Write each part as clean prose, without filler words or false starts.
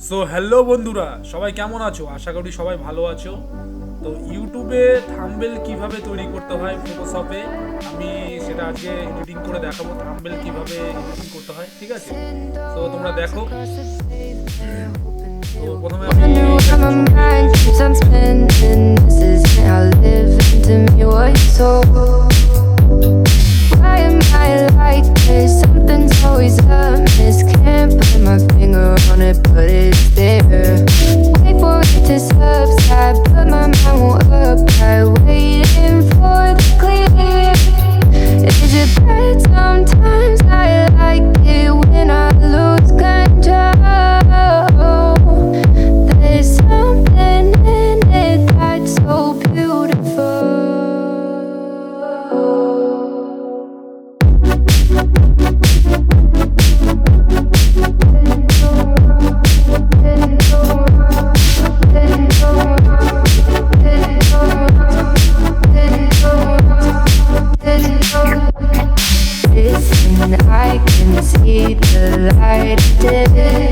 So hello বন্ধুরা, সবাই কেমন আছো? আশা করি সবাই ভালো আছো। তো ইউটিউবে থাম্বনেল কিভাবে তৈরি করতে হয় ফটোশপে, আমি সেটা আজকে এডিটিং করে দেখাবো। থাম্বনেল কিভাবে এডিটিং করতে হয়, ঠিক আছে? তো তোমরা দেখো। তো প্রথমে Why am I like this? Something's always amiss. Can't put my finger on it, but it's there. Wait for it to subside, but my mind won't apply. Waiting for the clear. Is it bad? Sometimes I like it when I lose control. There's something in it that's so beautiful. Listen, I can see the light of day,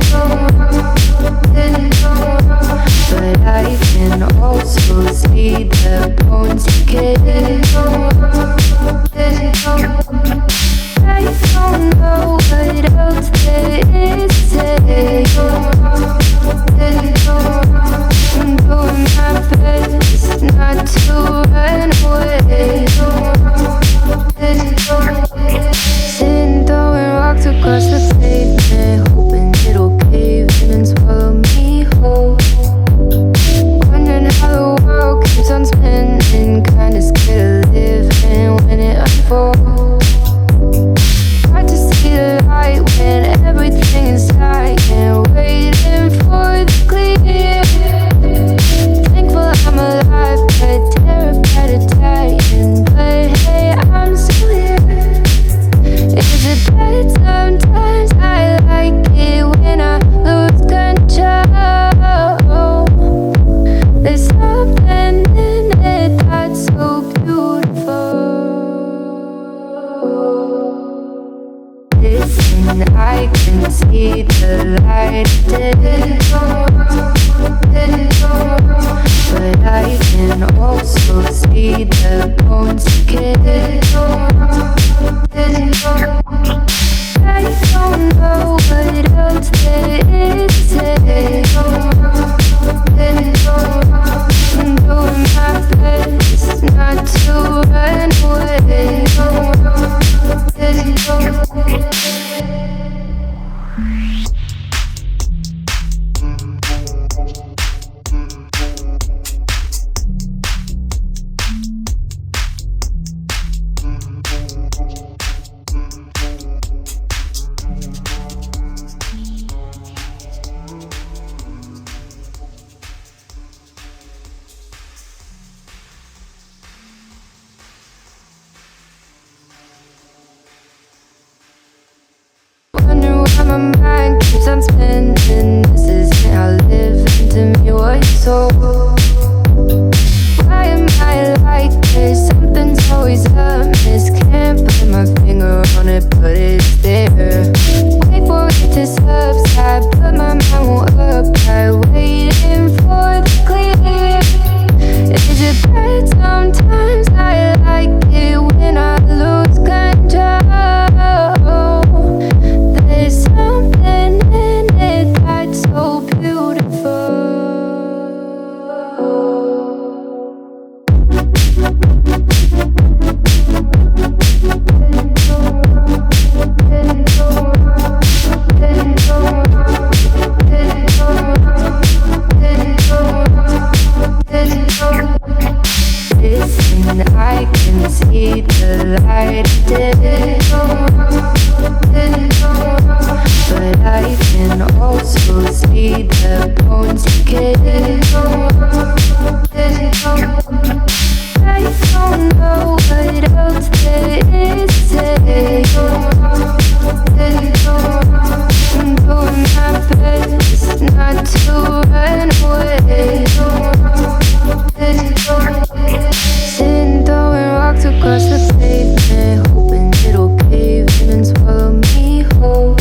but I can also see the bones decay. I don't know what else there is to say. I'm doing my best not to run away. Sitting throwing rocks across the pavement, hoping it'll cave in and swallow me whole. Wondering how the world keeps on spinning, kinda scared of living when it unfolds. Hard to see the light when everything is dying, waiting for the clear. Thankful I'm alive, but terrified of dying. But hey, I'm still here. Is it bad? Sometimes I like it when I lose control. There's something in it that's so beautiful. Listen, I can see the light of day, but I can also see the bones decay. I don't know what else there is to say. I'm doing my best not to run away. Wonder why my mind keeps on spinning. This isn't how living to me was told. Why am I like this? Something's always amiss. Can't put my finger on it, but it's there. Wait for it to subside, but my mind won't apply. Waiting for the clear. Is it bad? Sometimes I like it when I lose control. There's something in it that's so beautiful. Listen, I can see the light of day, but I can also see the bones decay. I don't know what else there is to say. I'm doing my best not to run away. Sitting throwing rocks across the pavement, hoping it'll cave in and swallow me whole.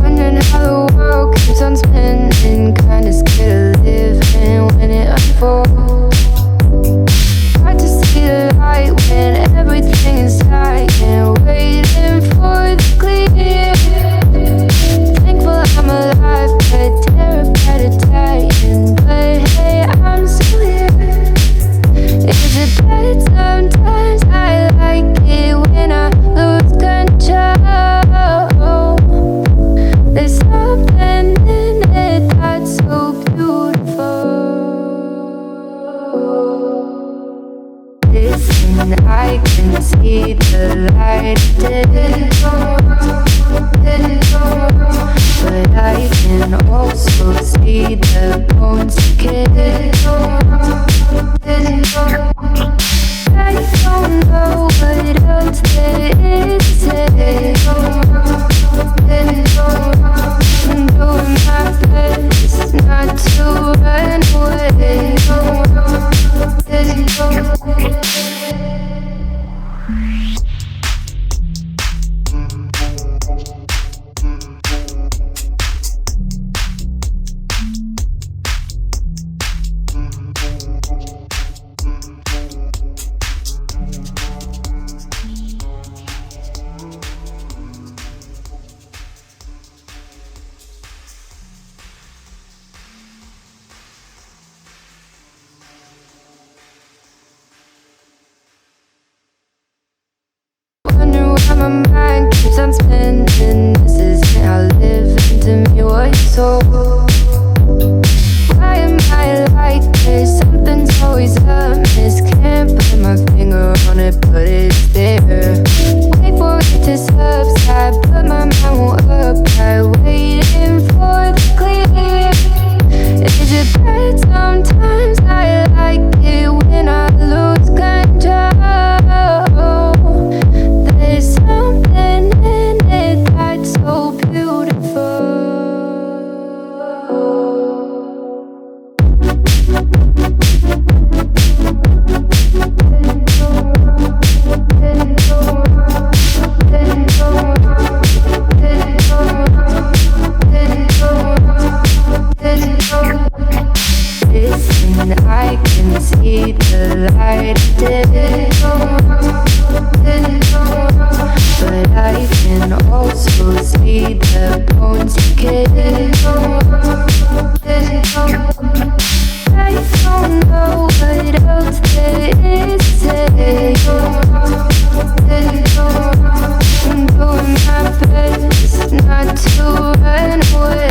Wondering how the world keeps on spinning. see the bones decay. I don't know what else there is to say. I'm doing my best not to run away. Wonder why my mind keeps on spinning. This isn't how living to me was sold. Why am I like this? Something's always amiss. Can't put my finger on it, but it's there. Wait for it to subside, but my mind won't apply. Waiting for the clear. Is it bad? Sometimes I like it when I lose control. There's something in it that's so beautiful. Listen, I can see the light of day, but I can also see the bones decay. I don't know what else there is to say. I'm doing my best not to run away.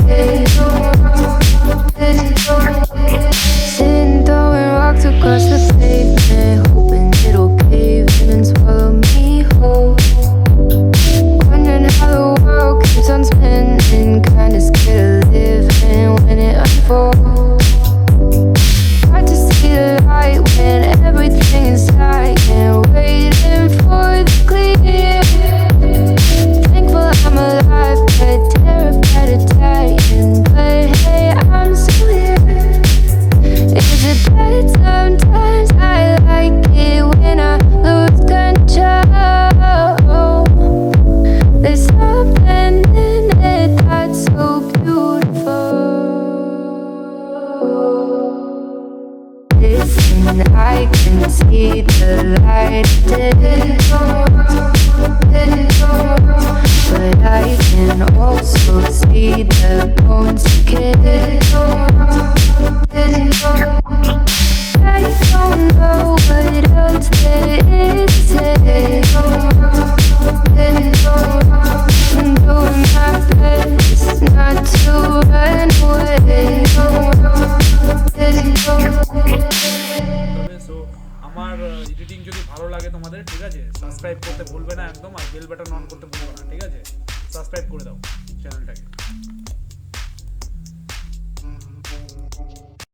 Sitting throwing rocks across the pavement, hoping it'll cave in and swallow me whole. Wondering how the world keeps on spinning, kinda scared of living when it unfolds. Hard to see the light when everything is silent, waiting for the clear. Thankful I'm alive, but terrified of dying. But hey, I'm still here. Is it bad? Sometimes I like it when I lose control. There's something in it that's so beautiful. Listen, I can see the light of day, but I can also see the bones decay. I don't know what else there is to say. I'm doing my best not to run away. So আমার editing যদি ভালো লাগে তোমাদের, ঠিক আছে, subscribe করতে ভুলবে না একদম, আর বেল বাটন অন করতে ভুলবে না, ঠিক আছে, সাবস্ক্রাইব করে দাও চ্যানেলটাকে।